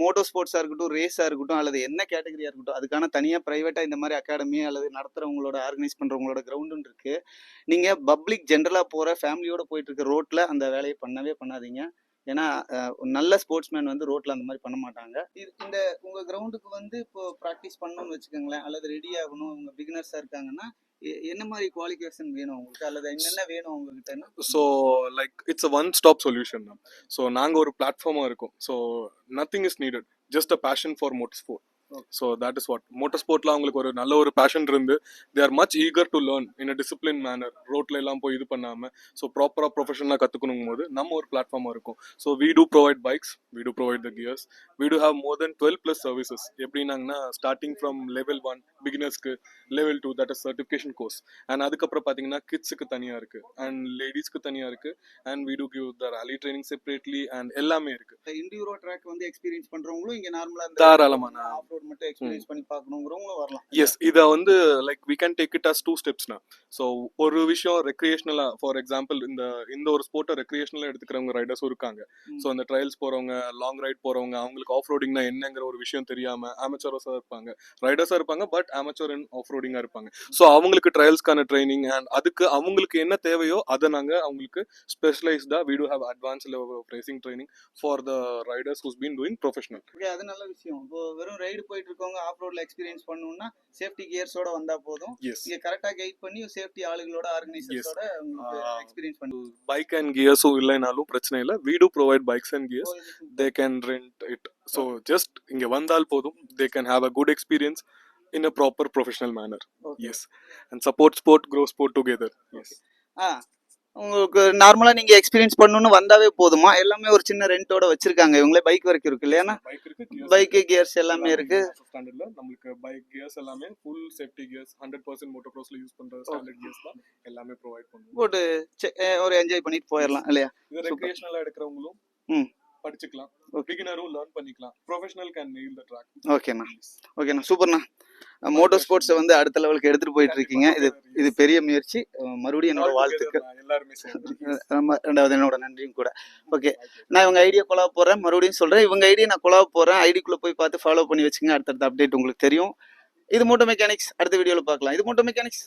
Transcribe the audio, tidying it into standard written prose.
Moto ஸ்போர்ட்ஸாக இருக்கட்டும், ரேஸாக இருக்கட்டும், அல்லது என்ன கேட்டகரியாக இருக்கட்டும், அதுக்கான தனியாக ப்ரைவேட்டாக இந்த மாதிரி அகாடமி அல்லது நடத்துகிறவங்களோட ஆர்கனைஸ் பண்ணுறவங்களோட கிரவுண்டுன்னு இருக்குது. நீங்கள் பப்ளிக் ஜென்ரலாக போகிற ஃபேமிலியோடு போயிட்டு இருக்க ரோட்டில் அந்த வேலையை பண்ணவே பண்ணாதீங்க. ஏன்னா நல்ல ஸ்போர்ட்ஸ்மேன் வந்து ரோட்டில் அந்த மாதிரி பண்ண மாட்டாங்க. இந்த உங்கள் கிரவுண்டுக்கு வந்து இப்போ ப்ராக்டிஸ் பண்ணணும்னு வச்சுக்கோங்களேன், அல்லது ரெடி ஆகணும், அவங்க பிகினர்ஸாக இருக்காங்கன்னா என்ன மாதிரி குவாலிஃபிகேஷன் வேணும் உங்களுக்கு, அல்லது என்னென்ன வேணும் உங்ககிட்ட? So like it's a one stop solution ma'am. So நாங்கள் ஒரு பிளாட்ஃபார்மாக இருக்கோம். So nothing is needed, just a passion for motor sport. So that is what motor ஸ்போர்ட்ல அவங்களுக்கு ஒரு நல்ல ஒரு பேஷன் இருந்து they are much eager to learn in a discipline manner. ரோட்ல எல்லாம் போய் இது பண்ணாமல் ஸோ ப்ராப்பராக ப்ரொஃபஷனலாக கற்றுக்கணும் போது நம்ம ஒரு பிளாட்ஃபார்மாக இருக்கும். So we do provide bikes, we do provide the gears, we do have more then 12+ services. எப்படின்னாங்கன்னா ஸ்டார்டிங் ஃப்ரம் லெவல் 1 பிகினர்ஸ்க்கு, level 2 that is certification course, and அதுக்கப்புறம் பார்த்தீங்கன்னா கிட்ஸுக்கு தனியாக இருக்குது அண்ட் லேடிஸ்க்கு தனியாக இருக்குது, and we do give the rally training separately and எல்லாமே இருக்குது. இண்டியூரோ ட்ராக் வந்து எக்ஸ்பீரியன்ஸ் பண்ணுறவங்களும் இங்கே நார்மலாக தாராளமான ஆஃப்ரோட் மட்டும் எக்ஸ்பீரியன்ஸ் பண்ணி பார்க்கணுங்கிறவங்களும் வரலாம். எஸ், இதை வந்து like we can take it as 2 ஸ்டெப்ஸ்னா. ஸோ ஒரு விஷயம் ரெக்ரியேஷனலாக, ஃபார் எக்ஸாம்பிள் இந்த ஒரு ஸ்போர்ட்டை ரெக்ரியேஷனலாக எடுத்துக்கிறவங்க ரைடர்ஸும் இருக்காங்க. ஸோ அந்த ட்ரையல்ஸ் போகிறவங்க, லாங் ரைட் போகிறவங்க, அவங்களுக்கு ஆஃப் ரோடிங்னா என்னங்கிற ஒரு விஷயம் தெரியாமல் ஆமச்சரஸாக இருப்பாங்க, ரைடர்ஸாக இருப்பாங்க, பட் ஆமச்சர் அண்ட் ஆஃப் ரோடிங்காக இருப்பாங்க. ஸோ அவங்களுக்கு ட்ரையல்ஸ்க்கான ட்ரைனிங் அண்ட் அதுக்கு அவங்களுக்கு என்ன தேவையோ அதை நாங்கள் அவங்களுக்கு ஸ்பெஷலைஸ்டாக we do have advance level of racing training for the riders who's been doing professional. Okay, அது நல்ல விஷயம். இப்போ வெறும் ரைடு போயிட்டு இருக்கவங்க ஆஃப் ரோட்ல எக்ஸ்பீரியன்ஸ் பண்ணணும்னா சேஃப்டி கியர்ஸோட வந்தா போதும். இங்க கரெக்டா கைட் பண்ணி சேஃப்டி ஆளுங்களோட ஆர்கனைசர்ஸோட எக்ஸ்பீரியன்ஸ் பண்ணி பைக் அண்ட் கியர்ஸும் இல்லைனாலும் பிரச்சனை இல்லை. we do provide bikes and gears, they can rent it. So just இங்க வந்தால் போதும், they can have a good experience in a proper professional manner. Yes, and support sport, grow sport together. Yes. உங்களுக்கு நார்மலா நீங்க experience பண்ணணும்னு வந்தாவே போதுமா? எல்லாமே ஒரு சின்ன ரெண்டோட வச்சிருக்காங்க இவங்களே, பைக் வரைக்கும் இருக்கு இல்லையா? பைக் கியர்ஸ் எல்லாமே இருக்கு. ஸ்டாண்டர்ட்ல நமக்கு பைக் கியர்ஸ் எல்லாமே ஃபுல் சேஃப்டி கியர்ஸ் 100% மோட்டோ கிராஸ்ல யூஸ் பண்ற ஸ்டாண்டர்ட் கியர்ஸ் தான் எல்லாமே ப்ரொவைட் பண்ணுவோம். போட்டு ஒரு என்ஜாய் பண்ணிட்டு போயிடலாம் இல்லையா? இது ரெக்ரியேஷனலா எடுக்கிறவங்களும் படிச்சுக்கலாம், பிகினரும் லேர்ன் பண்ணிக்கலாம், professional can nail the track. ஓகேண்ணா, சூப்பர்ண்ணா. மோட்டோ ஸ்போர்ட்ஸை வந்து அடுத்த லெவலுக்கு எடுத்துட்டு போயிட்டு இருக்கீங்க. இது பெரிய முயற்சி. மறுபடியும் என்னோட வாழ்த்துக்கள். ரெண்டாவது என்னோட நன்றியும் கூட. ஓகே, நான் இவங்க ஐடியா கொலாப் போறேன், மறுபடியும் சொல்றேன், இவங்க ஐடியா நான் கொலாப் போறேன். ஐடிக்குள்ள போய் பார்த்து ஃபாலோ பண்ணி வச்சுங்க, அடுத்தடுத்த அப்டேட் உங்களுக்கு தெரியும். இது மோட்டோ மெக்கானிக்ஸ். அடுத்த வீடியோல பார்க்கலாம். இது மோட்டோ மெக்கானிக்ஸ்.